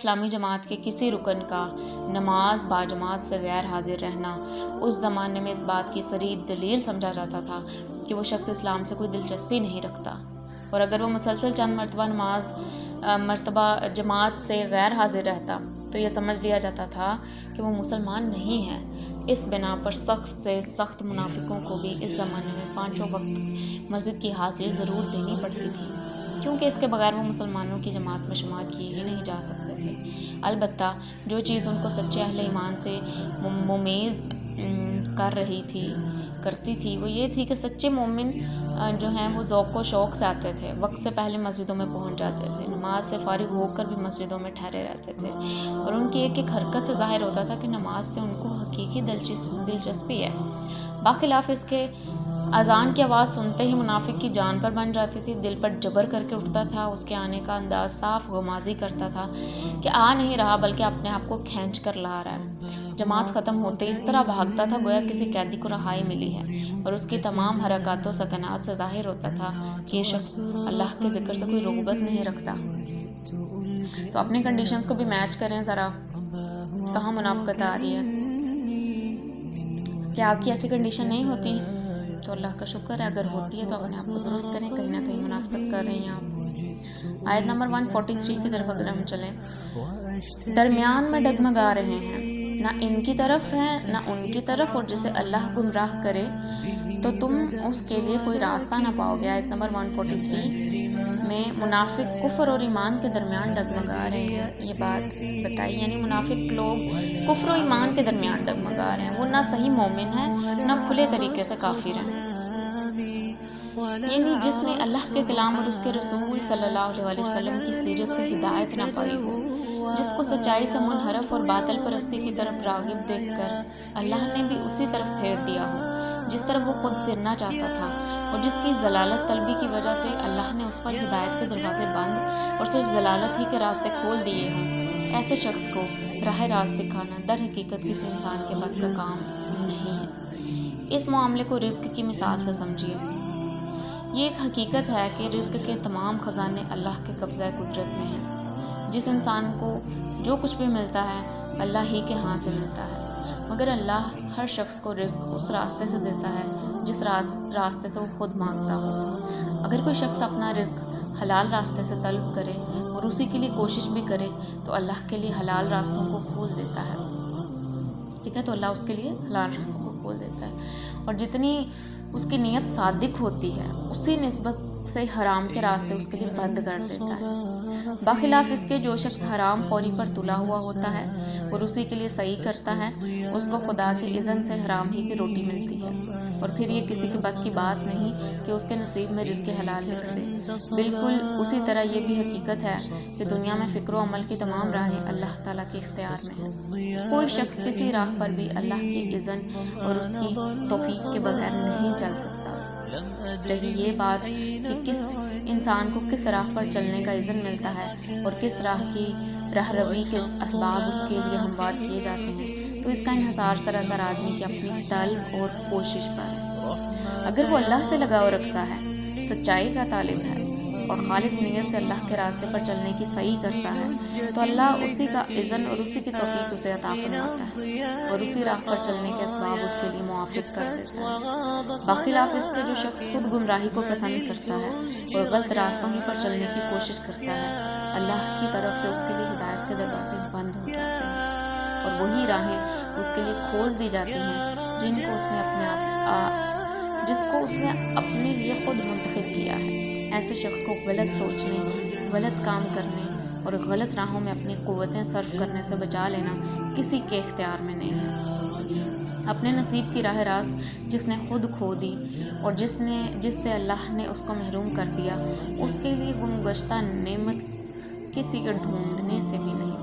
اسلامی جماعت کے کسی رکن کا نماز باجماعت سے غیر حاضر رہنا اس زمانے میں اس بات کی صریح دلیل سمجھا جاتا تھا کہ وہ شخص اسلام سے کوئی دلچسپی نہیں رکھتا، اور اگر وہ مسلسل چند مرتبہ جماعت سے غیر حاضر رہتا تو یہ سمجھ لیا جاتا تھا کہ وہ مسلمان نہیں ہے۔ اس بنا پر سخت سے سخت منافقوں کو بھی اس زمانے میں 5 وقت مسجد کی حاضری ضرور دینی پڑتی تھی، کیونکہ اس کے بغیر وہ مسلمانوں کی جماعت میں شمار کیے ہی نہیں جا سکتے تھے۔ البتہ جو چیز ان کو سچے اہل ایمان سے ممیز کرتی تھی وہ یہ تھی کہ سچے مومن جو ہیں وہ ذوق و شوق سے آتے تھے، وقت سے پہلے مسجدوں میں پہنچ جاتے تھے، نماز سے فارغ ہو کر بھی مسجدوں میں ٹھہرے رہتے تھے، اور ان کی ایک ایک حرکت سے ظاہر ہوتا تھا کہ نماز سے ان کو حقیقی دلچسپی ہے۔ باخلاف اس کے اذان کی آواز سنتے ہی منافق کی جان پر بن جاتی تھی، دل پر جبر کر کے اٹھتا تھا، اس کے آنے کا انداز صاف غمازی کرتا تھا کہ آ نہیں رہا بلکہ اپنے آپ کو کھینچ کر لا رہا ہے۔ جماعت ختم ہوتے اس طرح بھاگتا تھا گویا کسی قیدی کو رہائی ملی ہے، اور اس کی تمام حرکات و سکنات سے ظاہر ہوتا تھا کہ یہ شخص اللہ کے ذکر سے کوئی رغبت نہیں رکھتا۔ تو اپنے کنڈیشنز کو بھی میچ کریں ذرا، کہاں منافقت آ رہی ہے؟ کیا آپ کی ایسی کنڈیشن نہیں ہوتی؟ تو اللہ کا شکر ہے، اگر ہوتی ہے تو اپنے آپ کو درست کریں، کہیں نہ کہیں منافقت کر رہے ہیں آپ۔ آیت نمبر 143 کی طرف اگر ہم چلیں، درمیان میں ڈگمگا رہے ہیں، نہ ان کی طرف ہے نہ ان کی طرف، اور جسے اللہ گمراہ کرے تو تم اس کے لیے کوئی راستہ نہ پاؤ گے۔ آیت نمبر 143 میں منافق کفر اور ایمان کے درمیان ڈگمگا رہے ہیں، یہ بات بتائی، یعنی منافق لوگ کفر و ایمان کے درمیان ڈگمگا رہے ہیں، وہ نہ صحیح مومن ہیں نہ کھلے طریقے سے کافر ہیں، یعنی جس نے اللہ کے کلام اور اس کے رسول صلی اللہ علیہ وسلم کی سیرت سے ہدایت نہ پائی ہو، جس کو سچائی سے منحرف اور باطل پرستی کی طرف راغب دیکھ کر اللہ نے بھی اسی طرف پھیر دیا ہو جس طرف وہ خود پھرنا چاہتا تھا، اور جس کی ضلالت طلبی کی وجہ سے اللہ نے اس پر ہدایت کے دروازے بند اور صرف ضلالت ہی کے راستے کھول دیے ہوں، ایسے شخص کو راہ راست دکھانا در حقیقت کسی انسان کے بس کا کام نہیں ہے۔ اس معاملے کو رزق کی مثال سے سمجھیے۔ یہ ایک حقیقت ہے کہ رزق کے تمام خزانے اللہ کے قبضہ قدرت میں ہیں۔ جس انسان کو جو کچھ بھی ملتا ہے اللہ ہی کے ہاں سے ملتا ہے، مگر اللہ ہر شخص کو رزق اس راستے سے دیتا ہے جس راستے سے وہ خود مانگتا ہو۔ اگر کوئی شخص اپنا رزق حلال راستے سے طلب کرے اور اسی کے لیے کوشش بھی کرے تو اللہ کے لیے حلال راستوں کو کھول دیتا ہے، ٹھیک ہے، تو اللہ اس کے لیے حلال راستوں کو کھول دیتا ہے، اور جتنی اس کی نیت صادق ہوتی ہے اسی نسبت سے حرام کے راستے اس کے لیے بند کر دیتا ہے۔ باخلاف اس کے جو شخص حرام خوری پر تلا ہوا ہوتا ہے اور اسی کے لیے صحیح کرتا ہے، اس کو خدا کے اذن سے حرام ہی کی روٹی ملتی ہے، اور پھر یہ کسی کے بس کی بات نہیں کہ اس کے نصیب میں رزق حلال لکھ دے۔ بالکل اسی طرح یہ بھی حقیقت ہے کہ دنیا میں فکر و عمل کی تمام راہیں اللہ تعالیٰ کے اختیار میں ہیں۔ کوئی شخص کسی راہ پر بھی اللہ کے اذن اور اس کی توفیق کے بغیر نہیں چل سکتا۔ رہی یہ بات کہ کس انسان کو کس راہ پر چلنے کا اذن ملتا ہے اور کس راہ کی رہروی کے اسباب اس کے لیے ہموار کیے جاتے ہیں، تو اس کا انحصار سراسر آدمی کی اپنی طلب اور کوشش پر ہے۔ اگر وہ اللہ سے لگاؤ رکھتا ہے، سچائی کا طالب ہے اور خالص نیت سے اللہ کے راستے پر چلنے کی صحیح کرتا ہے، تو اللہ اسی کا اذن اور اسی کی توفیق اسے عطا فرماتا ہے اور اسی راہ پر چلنے کے اسباب اس کے لیے موافق کر دیتا ہے۔ باخلاف اس کے جو شخص خود گمراہی کو پسند کرتا ہے اور غلط راستوں ہی پر چلنے کی کوشش کرتا ہے، اللہ کی طرف سے اس کے لیے ہدایت کے دروازے بند ہو جاتے ہیں اور وہی راہیں اس کے لیے کھول دی جاتی ہیں جس کو اس نے اپنے لیے خود منتخب کیا ہے۔ ایسے شخص کو غلط سوچنے، غلط کام کرنے اور غلط راہوں میں اپنی قوتیں صرف کرنے سے بچا لینا کسی کے اختیار میں نہیں ہے۔ اپنے نصیب کی راہ راست جس نے خود کھو دی اور جس سے اللہ نے اس کو محروم کر دیا، اس کے لیے گم گشتہ نعمت کسی کے ڈھونڈنے سے بھی نہیں